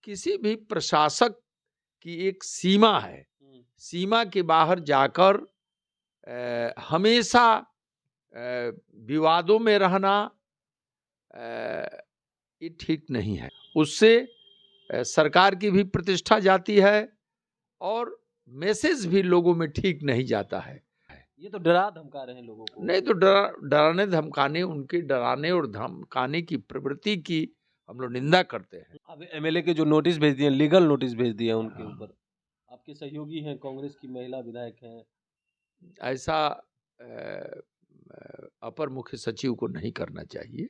किसी भी प्रशासक की एक सीमा है। सीमा के बाहर जाकर हमेशा विवादों में रहना ये ठीक नहीं है। उससे सरकार की भी प्रतिष्ठा जाती है और मैसेज भी लोगों में ठीक नहीं जाता है। ये तो डरा धमका रहे हैं लोगों को। नहीं तो डराने धमकाने, उनके डराने और धमकाने की प्रवृत्ति की हम लोग निंदा करते हैं। अब एमएलए के जो नोटिस भेज दिए, लीगल नोटिस भेज दिए उनके ऊपर, आपके सहयोगी हैं, कांग्रेस की महिला विधायक हैं, ऐसा अपर मुख्य सचिव को नहीं करना चाहिए।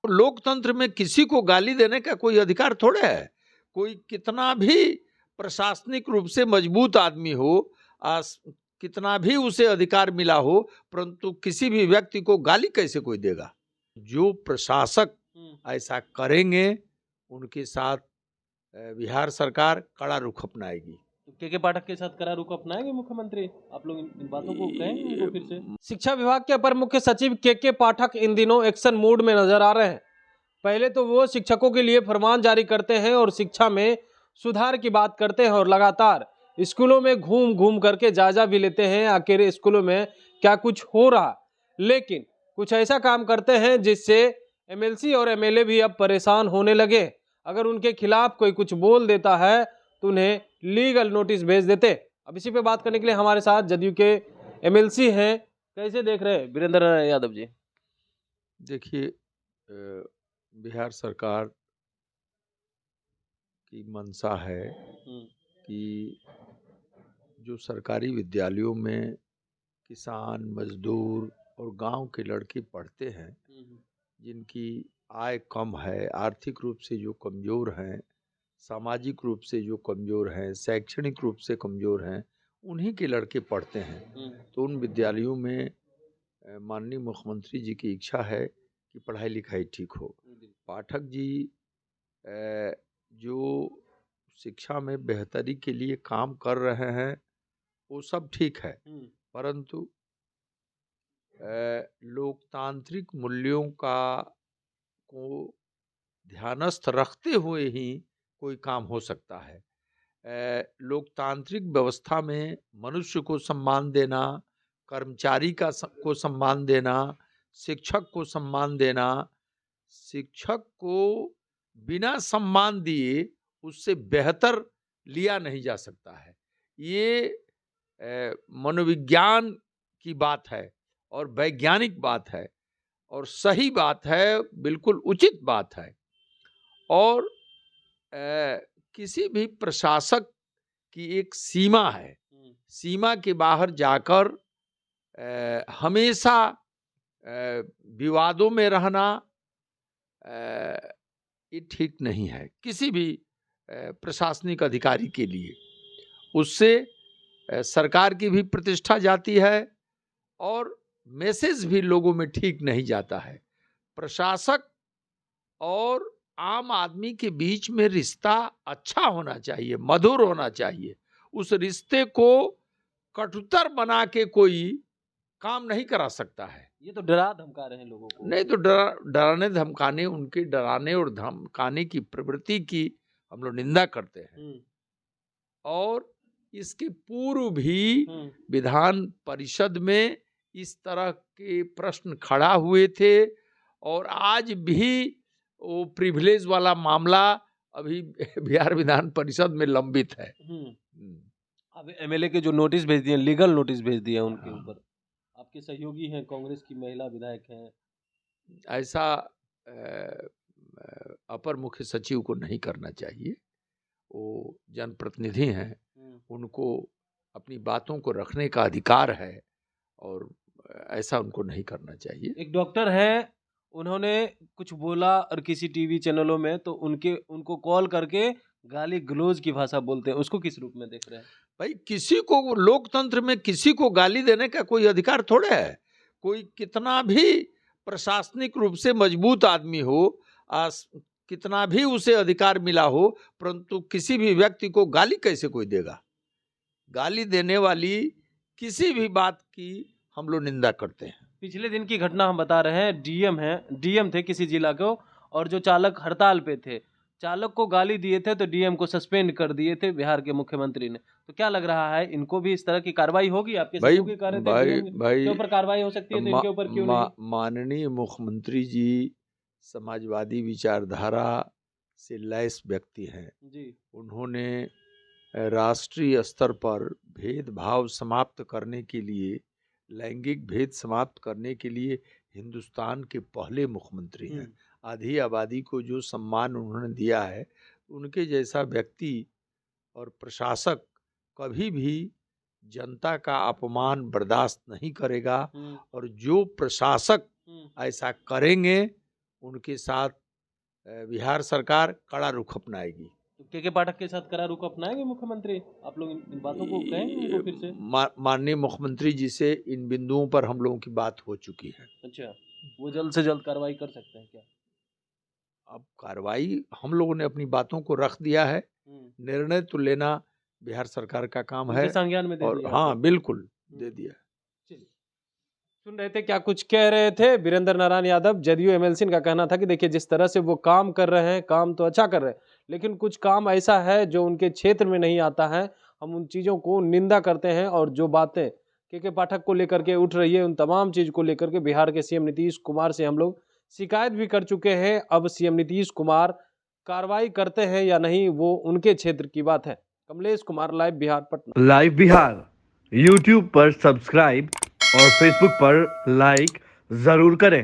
लोकतंत्र में किसी को गाली देने का कोई अधिकार थोड़े है। कोई कितना भी प्रशासनिक रूप से मजबूत आदमी हो, कितना भी उसे अधिकार मिला हो, परंतु किसी भी व्यक्ति को गाली कैसे कोई देगा। जो प्रशासक ऐसा करेंगे उनके साथ बिहार सरकार कड़ा रुख अपनाएगी। तो के पाठक के साथ कड़ा रुख अपनाएंगे मुख्यमंत्री? आप लोग इन बातों को कहेंगे उनको फिर से? शिक्षा विभाग के अपर मुख्य सचिव के पाठक इन दिनों एक्शन मोड में नजर आ रहे हैं। पहले तो वो शिक्षकों के लिए फरमान जारी करते हैं और शिक्षा में सुधार की बात करते हैं और लगातार स्कूलों में घूम घूम करके जायजा भी लेते हैं आखिर स्कूलों में क्या कुछ हो रहा। लेकिन कुछ ऐसा काम करते हैं जिससे एमएलसी और एमएलए भी अब परेशान होने लगे। अगर उनके खिलाफ कोई कुछ बोल देता है तो उन्हें लीगल नोटिस भेज देते। अब इसी पे बात करने के लिए हमारे साथ जदयू के एमएलसी हैं। कैसे देख रहे हैं वीरेंद्र यादव जी? देखिए, बिहार सरकार की मंशा है कि जो सरकारी विद्यालयों में किसान, मजदूर और गांव के लड़के पढ़ते हैं, जिनकी आय कम है, आर्थिक रूप से जो कमज़ोर हैं, सामाजिक रूप से जो कमज़ोर हैं, शैक्षणिक रूप से कमज़ोर हैं, उन्हीं के लड़के पढ़ते हैं। तो उन विद्यालयों में माननीय मुख्यमंत्री जी की इच्छा है कि पढ़ाई लिखाई ठीक हो। पाठक जी जो शिक्षा में बेहतरी के लिए काम कर रहे हैं वो सब ठीक है, परंतु लोकतांत्रिक मूल्यों को ध्यानस्थ रखते हुए ही कोई काम हो सकता है। लोकतांत्रिक व्यवस्था में मनुष्य को सम्मान देना, कर्मचारी को सम्मान देना, शिक्षक को सम्मान देना, शिक्षक को बिना सम्मान दिए उससे बेहतर लिया नहीं जा सकता है। ये मनोविज्ञान की बात है और वैज्ञानिक बात है और सही बात है, बिल्कुल उचित बात है। और किसी भी प्रशासक की एक सीमा है। सीमा के बाहर जाकर हमेशा विवादों में रहना ये ठीक नहीं है किसी भी प्रशासनिक अधिकारी के लिए। उससे सरकार की भी प्रतिष्ठा जाती है और मैसेज भी लोगों में ठीक नहीं जाता है। प्रशासक और आम आदमी के बीच में रिश्ता अच्छा होना चाहिए, मधुर होना चाहिए। उस रिश्ते को कटुतर बना के कोई काम नहीं करा सकता है। ये तो डरा धमका रहे हैं लोगों को। नहीं तो डराने धमकाने, उनके डराने और धमकाने की प्रवृत्ति की हम लोग निंदा करते हैं। और इसके पूर्व भी विधान परिषद में इस तरह के प्रश्न खड़ा हुए थे और आज भी वो प्रिविलेज वाला मामला अभी बिहार विधान परिषद में लंबित है। अब एमएलए के जो नोटिस भेज दिए, लीगल नोटिस भेज दिए उनके ऊपर, आपके सहयोगी हैं, कांग्रेस की महिला विधायक हैं, ऐसा अपर मुख्य सचिव को नहीं करना चाहिए। वो जनप्रतिनिधि हैं, उनको अपनी बातों को रखने का अधिकार है और ऐसा उनको नहीं करना चाहिए। एक डॉक्टर हैं, उन्होंने कुछ बोला और किसी टीवी चैनलों में तो उनको कॉल करके गाली गलौज की भाषा बोलते हैं, उसको किस रूप में देख रहे हैं? भाई, किसी को लोकतंत्र में किसी को गाली देने का कोई अधिकार थोड़े है। कोई कितना भी प्रशासनिक रूप से मजबूत आदमी हो, कितना भी उसे अधिकार मिला हो, परंतु किसी भी व्यक्ति को गाली कैसे कोई देगा। गाली देने वाली किसी भी बात की हम लोग निंदा करते हैं। पिछले दिन की घटना हम बता रहे हैं। डीएम थे किसी जिला को और जो चालक हड़ताल पे थे, चालक को गाली दिए थे तो डीएम को सस्पेंड कर दिए थे बिहार के मुख्यमंत्री ने। तो क्या लग रहा है, इनको भी इस तरह की कार्रवाई होगी? आपके भाई सहयोगी कह रहे थे भाई डीएम भाई के ऊपर कार्रवाई हो सकती है, तो इनके ऊपर क्यों नहीं? माननीय मुख्यमंत्री जी समाजवादी विचारधारा से लैस व्यक्ति हैं। जी। उन्होंने राष्ट्रीय स्तर पर भेदभाव समाप्त करने के लिए, लैंगिक भेद समाप्त करने के लिए हिंदुस्तान के पहले मुख्यमंत्री हैं। आधी आबादी को जो सम्मान उन्होंने दिया है, उनके जैसा व्यक्ति और प्रशासक कभी भी जनता का अपमान बर्दाश्त नहीं करेगा, और जो प्रशासक ऐसा करेंगे उनके साथ बिहार सरकार कड़ा रुख अपनाएगी। तो के पाठक के साथ कड़ा रुख अपनाएंगे मुख्यमंत्री? आप लोग इन बातों को कहेंगे उनको फिर से? माननीय मुख्यमंत्री जी से इन बिंदुओं पर हम लोगों की बात हो चुकी है। अच्छा, वो जल्द से जल्द कार्रवाई कर सकते हैं क्या? अब कार्रवाई हम लोगों ने अपनी बातों को रख दिया है, निर्णय तो लेना बिहार सरकार का काम है। संज्ञान में दे और दिया हाँ, बिल्कुल दे दिया। सुन रहे थे क्या कुछ कह रहे थे वीरेंद्र नारायण यादव, जदयू एमएलसी का कहना था कि देखिए जिस तरह से वो काम कर रहे हैं, काम तो अच्छा कर रहे हैं, लेकिन कुछ काम ऐसा है जो उनके क्षेत्र में नहीं आता है। हम उन चीज़ों को निंदा करते हैं, और जो बातें के पाठक को लेकर के उठ रही है, उन तमाम चीज़ को लेकर के बिहार के सीएम नीतीश कुमार से हम लोग शिकायत भी कर चुके हैं। अब सीएम नीतीश कुमार कार्रवाई करते हैं या नहीं, वो उनके क्षेत्र की बात है। Kamlesh Kumar, live Bihar, Patna. Live Bihar YouTube पर सब्सक्राइब और फेसबुक पर लाइक जरूर करें।